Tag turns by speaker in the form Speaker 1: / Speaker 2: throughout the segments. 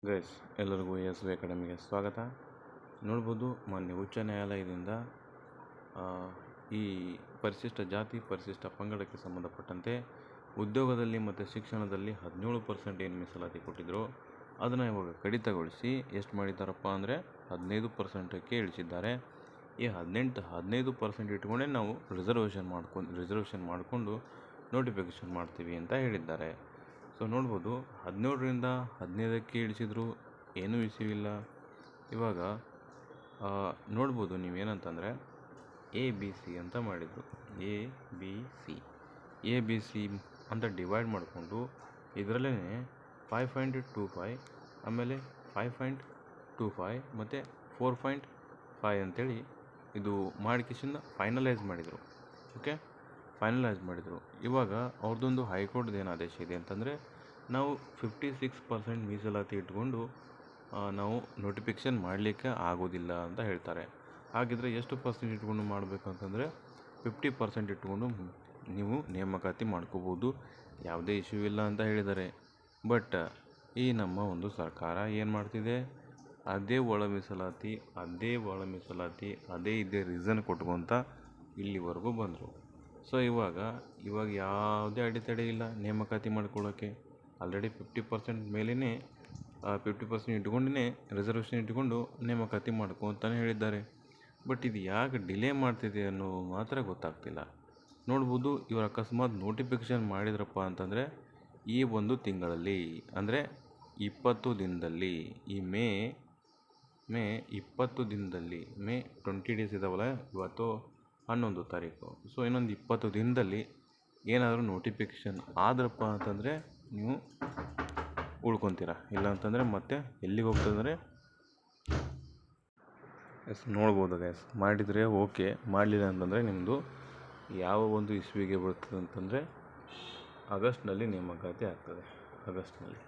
Speaker 1: Guys, ಎಲ್ಲರಿಗೂ S V ಅಕಾಡೆಮಿಗೆ ಸ್ವಾಗತ. ನೋಡ್ಬೋದು, ಮಾನ್ಯ ಉಚ್ಚ ನ್ಯಾಯಾಲಯದಿಂದ ಈ ಪರಿಶಿಷ್ಟ ಜಾತಿ ಪರಿಶಿಷ್ಟ ಪಂಗಡಕ್ಕೆ ಸಂಬಂಧಪಟ್ಟಂತೆ ಉದ್ಯೋಗದಲ್ಲಿ ಮತ್ತು ಶಿಕ್ಷಣದಲ್ಲಿ 17% ಏನು ಮೀಸಲಾತಿ ಕೊಟ್ಟಿದ್ರು ಅದನ್ನು ಇವಾಗ ಕಡಿತಗೊಳಿಸಿ ಎಷ್ಟು ಮಾಡಿದ್ದಾರಪ್ಪ ಅಂದರೆ 15%ಕ್ಕೆ ಇಳಿಸಿದ್ದಾರೆ. ಈ 15% ಇಟ್ಕೊಂಡೇ ನಾವು ರಿಸರ್ವೇಷನ್ ಮಾಡಿಕೊಂಡು ನೋಟಿಫಿಕೇಷನ್ ಮಾಡ್ತೀವಿ ಅಂತ ಹೇಳಿದ್ದಾರೆ. ಸೊ ನೋಡ್ಬೋದು, 17ರಿಂದ 15ಕ್ಕೆ ಇಳಿಸಿದ್ರು, ಏನೂ ಇಶ್ಯೂ ಇಲ್ಲ. ಇವಾಗ ನೋಡ್ಬೋದು ನೀವೇನಂತಂದರೆ ABC ಅಂತ ಮಾಡಿದರು. ABC ಅಂತ ಡಿವೈಡ್ ಮಾಡಿಕೊಂಡು ಇದರಲ್ಲೇ 5.25 ಆಮೇಲೆ 5.25 ಮತ್ತು 4.5 ಅಂತೇಳಿ ಇದು ಮಾಡಿಕಿಸಿಂದ ಫೈನಲೈಸ್ ಮಾಡಿದರು. ಫೈನಲೈಸ್ ಮಾಡಿದರು. ಇವಾಗ ಅವ್ರದ್ದೊಂದು ಹೈಕೋರ್ಟ್ದು ಏನು ಆದೇಶ ಇದೆ ಅಂತಂದರೆ, ನಾವು 56% ಮೀಸಲಾತಿ ಇಟ್ಕೊಂಡು ನಾವು ನೋಟಿಫಿಕೇಷನ್ ಮಾಡಲಿಕ್ಕೆ ಆಗೋದಿಲ್ಲ ಅಂತ ಹೇಳ್ತಾರೆ. ಹಾಗಿದ್ರೆ ಎಷ್ಟು ಪರ್ಸೆಂಟ್ ಇಟ್ಕೊಂಡು ಮಾಡಬೇಕಂತಂದರೆ 50% ಇಟ್ಕೊಂಡು ನೀವು ನೇಮಕಾತಿ ಮಾಡ್ಕೋಬೋದು, ಯಾವುದೇ ಇಶ್ಯೂ ಇಲ್ಲ ಅಂತ ಹೇಳಿದ್ದಾರೆ. ಬಟ್ ಈ ನಮ್ಮ ಒಂದು ಸರ್ಕಾರ ಏನು ಮಾಡ್ತಿದೆ, ಅದೇ ಒಳ ಮೀಸಲಾತಿ ಇದೇ ರೀಸನ್ ಕೊಟ್ಕೊಂತ ಇಲ್ಲಿವರೆಗೂ ಬಂದರು. ಸೊ ಇವಾಗ ಯಾವುದೇ ಅಡೆತಡೆ ಇಲ್ಲ ನೇಮಕಾತಿ ಮಾಡ್ಕೊಳ್ಳೋಕ್ಕೆ. ಆಲ್ರೆಡಿ 50% ಮೇಲೇ 50% ಇಟ್ಕೊಂಡೇ ರಿಸರ್ವೇಷನ್ ಇಟ್ಕೊಂಡು ನೇಮಕಾತಿ ಮಾಡ್ಕೊ ಅಂತಲೇ ಹೇಳಿದ್ದಾರೆ. ಬಟ್ ಇದು ಯಾಕೆ ಡಿಲೇ ಮಾಡ್ತಿದೆ ಅನ್ನೋದು ಮಾತ್ರ ಗೊತ್ತಾಗ್ತಿಲ್ಲ. ನೋಡ್ಬೋದು, ಇವರು ಅಕಸ್ಮಾತ್ ನೋಟಿಫಿಕೇಷನ್ ಮಾಡಿದ್ರಪ್ಪ ಅಂತಂದರೆ ಈ ಒಂದು ತಿಂಗಳಲ್ಲಿ ಅಂದರೆ 20 ದಿನದಲ್ಲಿ, ಈ ಮೇ 20 ದಿನದಲ್ಲಿ, ಮೇ 20 ಡೇಸ್ ಇದಾವಲ್ಲ, ಇವತ್ತು 11 ತಾರೀಕು. ಸೊ ಇನ್ನೊಂದು 20 ದಿನದಲ್ಲಿ ಏನಾದರೂ ನೋಟಿಫಿಕೇಷನ್ ಆದ್ರಪ್ಪ ಅಂತಂದರೆ ನೀವು ಉಳ್ಕೊತೀರ. ಇಲ್ಲ ಅಂತಂದರೆ ಮತ್ತೆ ಎಲ್ಲಿಗೆ ಹೋಗ್ತದಂದರೆ ನೋಡ್ಬೋದು ಗೈಸ್, ಮಾಡಿದರೆ ಓಕೆ, ಮಾಡಲಿಲ್ಲ ಅಂತಂದರೆ ನಿಮ್ಮದು ಯಾವ ಒಂದು ಇಸ್ವಿಗೆ ಬರ್ತದೆ ಅಂತಂದರೆ ಆಗಸ್ಟ್ನಲ್ಲಿ ನೇಮಕಾತಿ ಆಗ್ತದೆ. ಆಗಸ್ಟ್ನಲ್ಲಿ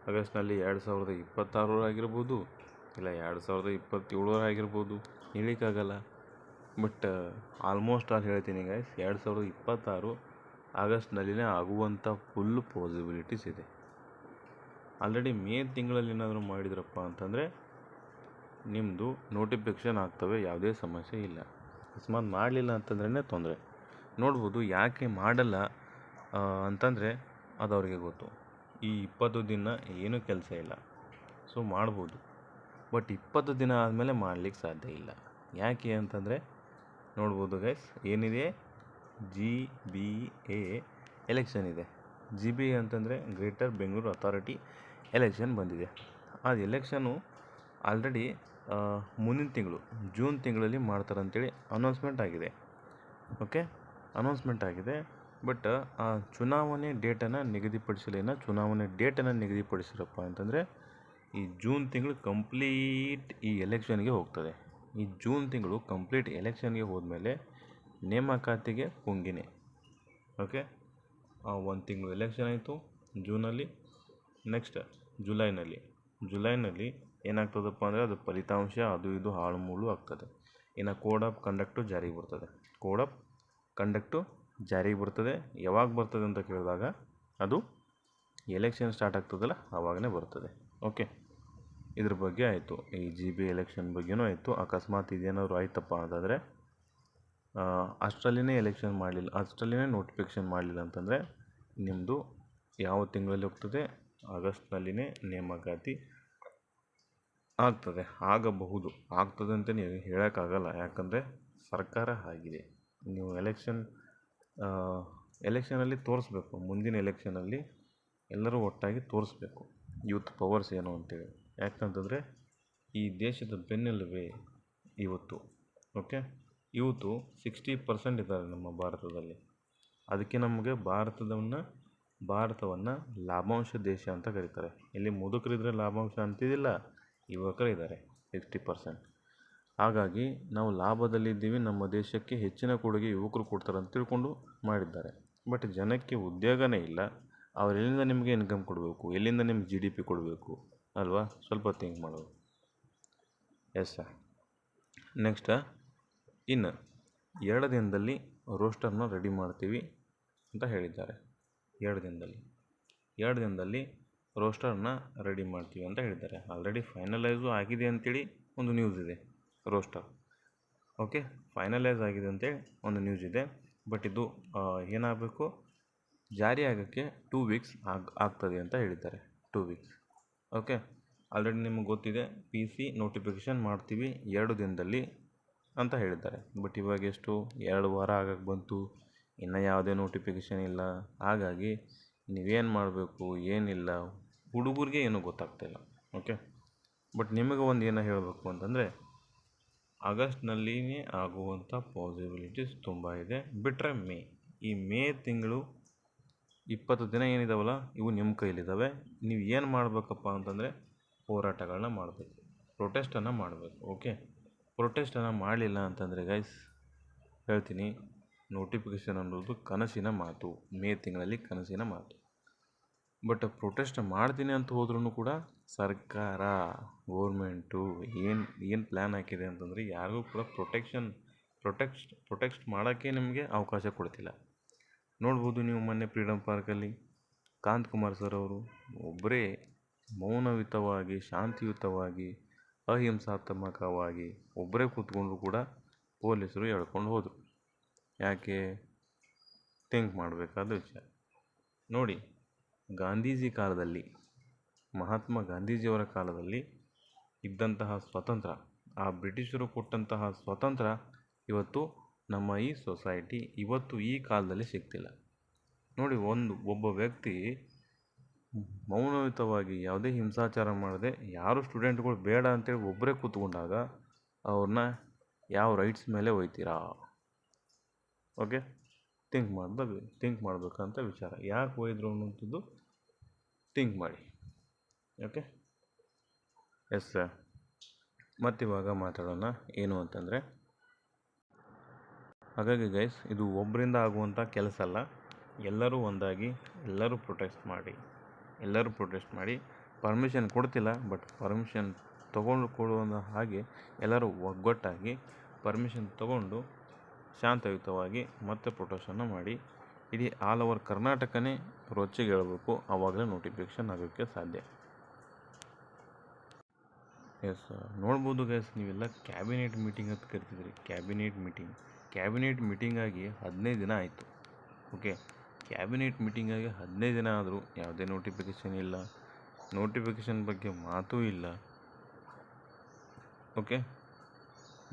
Speaker 1: 2026 ಆಗಿರ್ಬೋದು, ಇಲ್ಲ 2027 ಆಗಿರ್ಬೋದು, ಹೇಳೋಕ್ಕಾಗಲ್ಲ. ಬಟ್ ಆಲ್ಮೋಸ್ಟ್ ಹೇಳ್ತೀನಿ ಗೈಸ್, 2026 ಆಗಸ್ಟ್ನಲ್ಲಿನೇ ಆಗುವಂಥ ಫುಲ್ ಪಾಸಿಬಿಲಿಟೀಸ್ ಇದೆ. ಆಲ್ರೆಡಿ ಮೇ ತಿಂಗಳಲ್ಲಿ ಏನಾದರೂ ಮಾಡಿದ್ರಪ್ಪ ಅಂತಂದರೆ ನಿಮ್ಮದು ನೋಟಿಫಿಕೇಷನ್ ಆಗ್ತವೆ, ಯಾವುದೇ ಸಮಸ್ಯೆ ಇಲ್ಲ. ಅಕಸ್ಮಾತ್ ಮಾಡಲಿಲ್ಲ ಅಂತಂದ್ರೇ ತೊಂದರೆ. ನೋಡ್ಬೋದು, ಯಾಕೆ ಮಾಡಲ್ಲ ಅಂತಂದರೆ ಅದು ಅವ್ರಿಗೆ ಗೊತ್ತು. ಈ 20 ದಿನ ಏನೂ ಕೆಲಸ ಇಲ್ಲ, ಸೊ ಮಾಡ್ಬೋದು. ಬಟ್ 20 ದಿನ ಆದಮೇಲೆ ಮಾಡಲಿಕ್ಕೆ ಸಾಧ್ಯ ಇಲ್ಲ. ಯಾಕೆ ಅಂತಂದರೆ ನೋಡ್ಬೋದು ಗೈಸ್, ಏನಿದೆ GBA ಎಲೆಕ್ಷನ್ ಇದೆ. GBA ಅಂತಂದರೆ ಗ್ರೇಟರ್ ಬೆಂಗಳೂರು ಅಥಾರಿಟಿ ಎಲೆಕ್ಷನ್ ಬಂದಿದೆ. ಆ ಎಲೆಕ್ಷನು ಆಲ್ರೆಡಿ ಮುಂದಿನ ತಿಂಗಳು ಜೂನ್ ತಿಂಗಳಲ್ಲಿ ಮಾಡ್ತಾರಂತೇಳಿ ಅನೌನ್ಸ್ಮೆಂಟ್ ಆಗಿದೆ. ಬಟ್ ಆ ಚುನಾವಣೆ ಡೇಟನ್ನು ನಿಗದಿಪಡಿಸಿರಪ್ಪ ಅಂತಂದರೆ ಈ ಜೂನ್ ತಿಂಗಳು ಕಂಪ್ಲೀಟ್ ಈ ಎಲೆಕ್ಷನ್ಗೆ ಹೋಗ್ತದೆ. ಈ ಜೂನ್ ತಿಂಗಳು ಕಂಪ್ಲೀಟ್ ಎಲೆಕ್ಷನ್ಗೆ ಹೋದ್ಮೇಲೆ ನೇಮಕಾತಿಗೆ ಪುಂಗಿನೇ. ಒಂದು ತಿಂಗಳು ಎಲೆಕ್ಷನ್ ಆಯಿತು ಜೂನಲ್ಲಿ. ನೆಕ್ಸ್ಟ್ ಜುಲೈನಲ್ಲಿ ಏನಾಗ್ತದಪ್ಪ ಅಂದರೆ ಅದು ಫಲಿತಾಂಶ ಅದು ಇದು ಹಾಳು ಮೂಳು ಆಗ್ತದೆ. ಇನ್ನು ಕೋಡ್ ಆಫ್ ಕಂಡಕ್ಟು ಜಾರಿಗೆ ಬರ್ತದೆ. ಯಾವಾಗ ಬರ್ತದೆ ಅಂತ ಕೇಳಿದಾಗ ಅದು ಎಲೆಕ್ಷನ್ ಸ್ಟಾರ್ಟ್ ಆಗ್ತದಲ್ಲ ಆವಾಗಲೇ ಬರ್ತದೆ. ಇದ್ರ ಬಗ್ಗೆ ಆಯಿತು. ಈ GBA ಎಲೆಕ್ಷನ್ ಬಗ್ಗೆನೂ ಆಯಿತು. ಅಕಸ್ಮಾತ್ ಇದೇನಾದ್ರು ಆಯ್ತಪ್ಪ ಅಂತಂದರೆ ಅಷ್ಟರಲ್ಲಿನೇ ನೋಟಿಫಿಕೇಷನ್ ಮಾಡಲಿಲ್ಲ ಅಂತಂದರೆ ನಿಮ್ಮದು ಯಾವ ತಿಂಗಳಲ್ಲಿ ಹೋಗ್ತದೆ, ಆಗಸ್ಟ್ನಲ್ಲಿನೇ ನೇಮಕಾತಿ ಆಗ್ತದೆ ಅಂತ ನೀವು ಹೇಳೋಕ್ಕಾಗಲ್ಲ. ಯಾಕಂದರೆ ಸರ್ಕಾರ ಆಗಿದೆ. ನೀವು ಎಲೆಕ್ಷನಲ್ಲಿ ತೋರಿಸ್ಬೇಕು. ಮುಂದಿನ ಎಲೆಕ್ಷನಲ್ಲಿ ಎಲ್ಲರೂ ಒಟ್ಟಾಗಿ ತೋರಿಸ್ಬೇಕು ಯೂತ್ ಪವರ್ಸ್ ಏನು ಅಂತೇಳಿ. ಯಾಕಂತಂದರೆ ಈ ದೇಶದ ಬೆನ್ನೆಲುಬೇ ಇವತ್ತು. ಯೂತು 60% ಇದ್ದಾರೆ ನಮ್ಮ ಭಾರತದಲ್ಲಿ. ಅದಕ್ಕೆ ನಮಗೆ ಭಾರತವನ್ನು ಲಾಭಾಂಶ ದೇಶ ಅಂತ ಕರೀತಾರೆ. ಇಲ್ಲಿ ಮುದುಕರಿದ್ದರೆ ಲಾಭಾಂಶ ಅಂತಿದ್ದಿಲ್ಲ, ಯುವಕರಿದ್ದಾರೆ 60%. ಹಾಗಾಗಿ ನಾವು ಲಾಭದಲ್ಲಿದ್ದೀವಿ. ನಮ್ಮ ದೇಶಕ್ಕೆ ಹೆಚ್ಚಿನ ಕೊಡುಗೆ ಯುವಕರು ಕೊಡ್ತಾರೆ ಅಂತ ತಿಳ್ಕೊಂಡು ಮಾಡಿದ್ದಾರೆ. ಬಟ್ ಜನಕ್ಕೆ ಉದ್ಯೋಗನೇ ಇಲ್ಲ. ಅವ್ರು ಎಲ್ಲಿಂದ ನಿಮಗೆ ಇನ್ಕಮ್ ಕೊಡಬೇಕು, ಎಲ್ಲಿಂದ ನಿಮ್ಗೆ GDP ಕೊಡಬೇಕು ಅಲ್ವಾ? ಸ್ವಲ್ಪ ಥಿಂಕ್ ಮಾಡೋದು. Yes sir. ನೆಕ್ಸ್ಟ್ ಇನ್ನು 2 ದಿನದಲ್ಲಿ ರೋಸ್ಟರ್ನ ರೆಡಿ ಮಾಡ್ತೀವಿ ಅಂತ ಹೇಳಿದ್ದಾರೆ. 2 ದಿನದಲ್ಲಿ ರೋಸ್ಟರ್ನ ರೆಡಿ ಮಾಡ್ತೀವಿ ಅಂತ ಹೇಳಿದ್ದಾರೆ. ಆಲ್ರೆಡಿ ಫೈನಲೈಸು ಆಗಿದೆ ಅಂತೇಳಿ ಒಂದು ನ್ಯೂಸ್ ಇದೆ. ರೋಸ್ಟರ್ ಓಕೆ, ಫೈನಲೈಸ್ ಆಗಿದೆ ಅಂತೇಳಿ ಒಂದು ನ್ಯೂಸ್ ಇದೆ. ಬಟ್ ಇದು ಏನಾಗಬೇಕು, ಜಾರಿ ಆಗೋಕ್ಕೆ 2 ವೀಕ್ಸ್ ಆಗ್ತದೆ ಅಂತ ಹೇಳಿದ್ದಾರೆ. 2 ವೀಕ್ಸ್ ಓಕೆ. ಆಲ್ರೆಡಿ ನಿಮಗೆ ಗೊತ್ತಿದೆ, PC ನೋಟಿಫಿಕೇಷನ್ ಮಾಡ್ತೀವಿ 2 ದಿನದಲ್ಲಿ ಅಂತ ಹೇಳಿದ್ದಾರೆ. ಬಟ್ ಇವಾಗ ಎಷ್ಟು 2 ವಾರ ಆಗಕ್ಕೆ ಬಂತು, ಇನ್ನೂ ಯಾವುದೇ ನೋಟಿಫಿಕೇಷನ್ ಇಲ್ಲ. ಹಾಗಾಗಿ ನೀವೇನು ಮಾಡಬೇಕು ಏನಿಲ್ಲ, ಹುಡುಗರಿಗೆ ಏನೂ ಗೊತ್ತಾಗ್ತಾಯಿಲ್ಲ. ಓಕೆ, ಬಟ್ ನಿಮಗೆ ಒಂದು ಏನೋ ಹೇಳಬೇಕು ಅಂತಂದರೆ, ಆಗಸ್ಟ್ನಲ್ಲಿಯೇ ಆಗುವಂಥ ಪಾಸಿಬಿಲಿಟೀಸ್ ತುಂಬ ಇದೆ. ಬಿಟ್ಟರೆ ಈ ಮೇ ತಿಂಗಳು 20 ದಿನ ಏನಿದಾವಲ್ಲ, ಇವು ನಿಮ್ಮ ಕೈಲಿದ್ದಾವೆ. ನೀವು ಏನು ಮಾಡಬೇಕಪ್ಪ ಅಂತಂದರೆ ಹೋರಾಟಗಳನ್ನ ಮಾಡಬೇಕು, ಪ್ರೊಟೆಸ್ಟನ್ನು ಮಾಡಬೇಕು. ಓಕೆ, ಪ್ರೊಟೆಸ್ಟನ್ನು ಮಾಡಲಿಲ್ಲ ಅಂತಂದರೆ ಗೈಸ್ ಹೇಳ್ತೀನಿ, ನೋಟಿಫಿಕೇಷನ್ ಅನ್ನೋದು ಕನಸಿನ ಮಾತು, ಮೇ ತಿಂಗಳಲ್ಲಿ ಕನಸಿನ ಮಾತು. ಪ್ರೊಟೆಸ್ಟ್ ಮಾಡ್ತೀನಿ ಅಂತ ಹೋದ್ರೂ ಕೂಡ ಸರ್ಕಾರ ಗೋರ್ಮೆಂಟು ಏನು ಪ್ಲ್ಯಾನ್ ಹಾಕಿದೆ ಅಂತಂದರೆ, ಯಾರಿಗೂ ಕೂಡ ಪ್ರೊಟೆಕ್ಟ್ ಮಾಡೋಕ್ಕೆ ನಿಮಗೆ ಅವಕಾಶ ಕೊಡ್ತಿಲ್ಲ. ನೋಡ್ಬೋದು ನೀವು ಮೊನ್ನೆ ಫ್ರೀಡಮ್ ಪಾರ್ಕಲ್ಲಿ ಕಾಂತಕುಮಾರ್ ಸರ್ ಅವರು ಒಬ್ಬರೇ ಮೌನಯುತವಾಗಿ, ಶಾಂತಿಯುತವಾಗಿ, ಅಹಿಂಸಾತ್ಮಕವಾಗಿ ಒಬ್ಬರೇ ಕೂತ್ಕೊಂಡ್ರು ಕೂಡ ಪೊಲೀಸರು ಎಳ್ಕೊಂಡು ಹೋದರು. ಯಾಕೆ? ಥಿಂಕ್ ಮಾಡಬೇಕಾದ ವಿಷಯ. ನೋಡಿ, ಗಾಂಧೀಜಿ ಕಾಲದಲ್ಲಿ, ಮಹಾತ್ಮ ಗಾಂಧೀಜಿಯವರ ಕಾಲದಲ್ಲಿ ಇದ್ದಂತಹ ಸ್ವಾತಂತ್ರ್ಯ, ಆ ಬ್ರಿಟಿಷರು ಕೊಟ್ಟಂತಹ ಸ್ವಾತಂತ್ರ್ಯ ಇವತ್ತು ನಮ್ಮ ಈ ಸೊಸೈಟಿ ಇವತ್ತು ಈ ಕಾಲದಲ್ಲಿ ಸಿಗ್ತಿಲ್ಲ. ನೋಡಿ, ಒಬ್ಬ ವ್ಯಕ್ತಿ ಮೌನಯುತವಾಗಿ ಯಾವುದೇ ಹಿಂಸಾಚಾರ ಮಾಡದೆ, ಯಾರು ಸ್ಟೂಡೆಂಟ್ಗಳು ಬೇಡ ಅಂತೇಳಿ ಒಬ್ಬರೇ ಕೂತ್ಕೊಂಡಾಗ ಅವ್ರನ್ನ ಯಾವ ರೈಟ್ಸ್ ಮೇಲೆ ಒಯ್ತೀರಾ? ಓಕೆ, ಥಿಂಕ್ ಮಾಡಬೇಕಂತ ವಿಚಾರ. ಯಾಕೆ ಒಯ್ದರು ಅನ್ನೋಂಥದ್ದು ಥಿಂಕ್ ಮಾಡಿ. Okay, yes sir. ಮತ್ತಿವಾಗ ಮಾತಾಡೋಣ ಏನು ಅಂತಂದರೆ, ಹಾಗಾಗಿ ಗೈಸ್, ಇದು ಒಬ್ಬರಿಂದ ಆಗುವಂಥ ಕೆಲಸ ಅಲ್ಲ. ಎಲ್ಲರೂ ಒಂದಾಗಿ ಎಲ್ಲರೂ ಪ್ರೊಟೆಸ್ಟ್ ಮಾಡಿ ಪರ್ಮಿಷನ್ ಕೊಡ್ತಿಲ್ಲ, ಬಟ್ ಪರ್ಮಿಷನ್ ಕೊಡುವ ಹಾಗೆ ಎಲ್ಲರೂ ಒಗ್ಗಟ್ಟಾಗಿ ಪರ್ಮಿಷನ್ ತಗೊಂಡು ಶಾಂತಯುತವಾಗಿ ಮತ್ತೆ ಪ್ರೊಟೆಸ್ಟನ್ನು ಮಾಡಿ ಇಡೀ ಆಲ್ ಓವರ್ ಕರ್ನಾಟಕನೇ ರೊಚ್ಚಿಗೆ ಹೇಳಬೇಕು. ಆವಾಗಲೇ ನೋಟಿಫಿಕೇಷನ್ ಆಗೋಕ್ಕೆ ಸಾಧ್ಯ. ಎಸ್, ನೋಡ್ಬೋದು ಗೈಸ್, ನೀವೆಲ್ಲ ಕ್ಯಾಬಿನೆಟ್ ಮೀಟಿಂಗ್ ಅಂತ ಕರಿತಿದ್ರಿ. ಕ್ಯಾಬಿನೆಟ್ ಮೀಟಿಂಗ್ ಆಗಿ 15 ದಿನ ಆಯಿತು. ಓಕೆ, ಕ್ಯಾಬಿನೆಟ್ ಮೀಟಿಂಗ್ ಆಗಿ 15 ದಿನ ಆದರೂ ಯಾವುದೇ ನೋಟಿಫಿಕೇಷನ್ ಇಲ್ಲ, ನೋಟಿಫಿಕೇಷನ್ ಬಗ್ಗೆ ಮಾತೂ ಇಲ್ಲ. ಓಕೆ,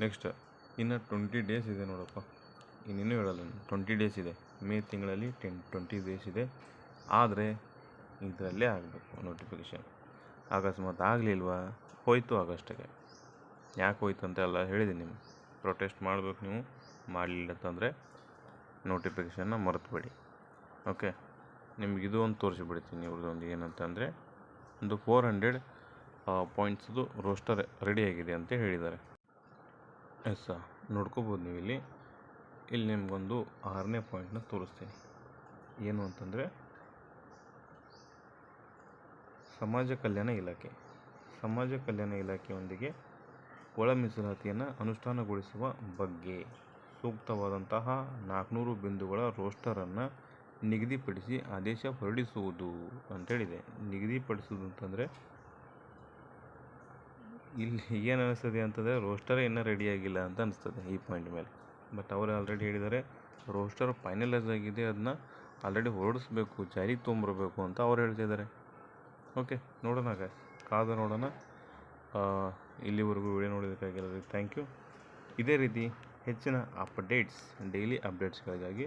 Speaker 1: ನೆಕ್ಸ್ಟ್ ಇನ್ನು 20 ಡೇಸ್ ಇದೆ ನೋಡಪ್ಪ, ಇನ್ನೇನು ಹೇಳಲ್ಲ, 20 ಡೇಸ್ ಇದೆ. ಮೇ ತಿಂಗಳಲ್ಲಿ 20 ಡೇಸ್ ಇದೆ. ಆದರೆ ಇದರಲ್ಲೇ ಆಗಬೇಕು ನೋಟಿಫಿಕೇಷನ್. ಅಕಸ್ಮಾತ್ ಆಗಲಿಲ್ವಾ, ಹೋಯ್ತು ಆಗಸ್ಟಿಗೆ. ಯಾಕೆ ಹೋಯ್ತು ಅಂತ ಎಲ್ಲ ಹೇಳಿದ್ದೀನಿ ನಿಮ್ಗೆ. ಪ್ರೊಟೆಸ್ಟ್ ಮಾಡಬೇಕು, ನೀವು ಮಾಡಲಿಲ್ಲ ಅಂತಂದರೆ ನೋಟಿಫಿಕೇಷನ್ನ ಮರೆತುಬಿಡಿ. ಓಕೆ, ನಿಮ್ಗೆ ಇದು ಒಂದು ತೋರಿಸಿಬಿಡ್ತೀನಿ ಇವ್ರದ್ದೊಂದು ಏನಂತಂದರೆ, ಒಂದು 400 ಪಾಯಿಂಟ್ಸ್ದು ರೋಸ್ಟರ್ ರೆಡಿಯಾಗಿದೆ ಅಂತ ಹೇಳಿದ್ದಾರೆ. ಎಸ್, ನೋಡ್ಕೋಬೋದು ನೀವು ಇಲ್ಲಿ ನಿಮಗೊಂದು 6ನೇ ಪಾಯಿಂಟ್ನ ತೋರಿಸ್ತೀನಿ. ಏನು ಅಂತಂದರೆ, ಸಮಾಜ ಕಲ್ಯಾಣ ಇಲಾಖೆಯೊಂದಿಗೆ ಒಳ ಮೀಸಲಾತಿಯನ್ನು ಅನುಷ್ಠಾನಗೊಳಿಸುವ ಬಗ್ಗೆ ಸೂಕ್ತವಾದಂತಹ 400 ಬಿಂದುಗಳ ರೋಸ್ಟರನ್ನು ನಿಗದಿಪಡಿಸಿ ಆದೇಶ ಹೊರಡಿಸುವುದು ಅಂತೇಳಿದೆ. ನಿಗದಿಪಡಿಸುವುದು ಅಂತಂದರೆ ಇಲ್ಲಿ ಏನು ಅನಿಸ್ತದೆ ಅಂತಂದರೆ, ರೋಸ್ಟರೇ ಇನ್ನೂ ರೆಡಿಯಾಗಿಲ್ಲ ಅಂತ ಅನಿಸ್ತದೆ ಈ ಪಾಯಿಂಟ್ ಮೇಲೆ. ಬಟ್ ಅವರು ಆಲ್ರೆಡಿ ಹೇಳಿದ್ದಾರೆ, ರೋಸ್ಟರ್ ಫೈನಲೈಸ್ ಆಗಿದೆ, ಅದನ್ನ ಆಲ್ರೆಡಿ ಹೊರಡಿಸ್ಬೇಕು, ಜಾರಿಗೆ ತೊಗೊಂಬರ್ಬೇಕು ಅಂತ ಅವ್ರು ಹೇಳ್ತಿದ್ದಾರೆ. ಓಕೆ, ನೋಡೋಣ ಗಾಯ್ಸ್, ಕಾದು ನೋಡೋಣ. ಇಲ್ಲಿವರೆಗೂ ವಿಡಿಯೋ ನೋಡೋದಕ್ಕಾಗಿ ಥ್ಯಾಂಕ್ ಯು. ಇದೇ ರೀತಿ ಹೆಚ್ಚಿನ ಅಪ್ಡೇಟ್ಸ್, ಡೈಲಿ ಅಪ್ಡೇಟ್ಸ್ಗಳಿಗಾಗಿ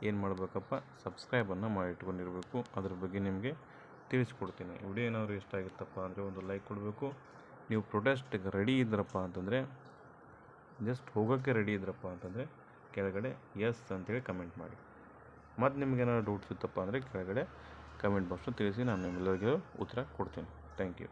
Speaker 1: ಏನು ಮಾಡಬೇಕಪ್ಪ, ಸಬ್ಸ್ಕ್ರೈಬನ್ನು ಮಾಡಿಟ್ಕೊಂಡಿರಬೇಕು. ಅದ್ರ ಬಗ್ಗೆ ನಿಮಗೆ ತಿಳಿಸ್ಕೊಡ್ತೀನಿ. ವಿಡಿಯೋ ಏನಾದರೂ ಇಷ್ಟ ಆಗಿತ್ತಪ್ಪ ಅಂದರೆ ಒಂದು ಲೈಕ್ ಕೊಡಬೇಕು. ನೀವು ಪ್ರೊಟೆಸ್ಟ್ಗೆ ರೆಡಿ ಇದ್ರಪ್ಪ ಅಂತಂದರೆ, ಜಸ್ಟ್ ಹೋಗೋಕ್ಕೆ ರೆಡಿ ಇದ್ರಪ್ಪ ಅಂತಂದರೆ ಕೆಳಗಡೆ ಎಸ್ ಅಂತೇಳಿ ಕಮೆಂಟ್ ಮಾಡಿ. ಮತ್ತು ನಿಮಗೇನಾದ್ರು ಡೌಟ್ಸ್ ಇತ್ತಪ್ಪ ಅಂದರೆ ಕೆಳಗಡೆ ಕಮೆಂಟ್ ಬಾಕ್ಸ್ನ ತಿಳಿಸಿ, ನಾನು ನಿಮ್ಮೆಲ್ಲರಿಗೂ ಉತ್ತರ ಕೊಡ್ತೀನಿ. Thank you.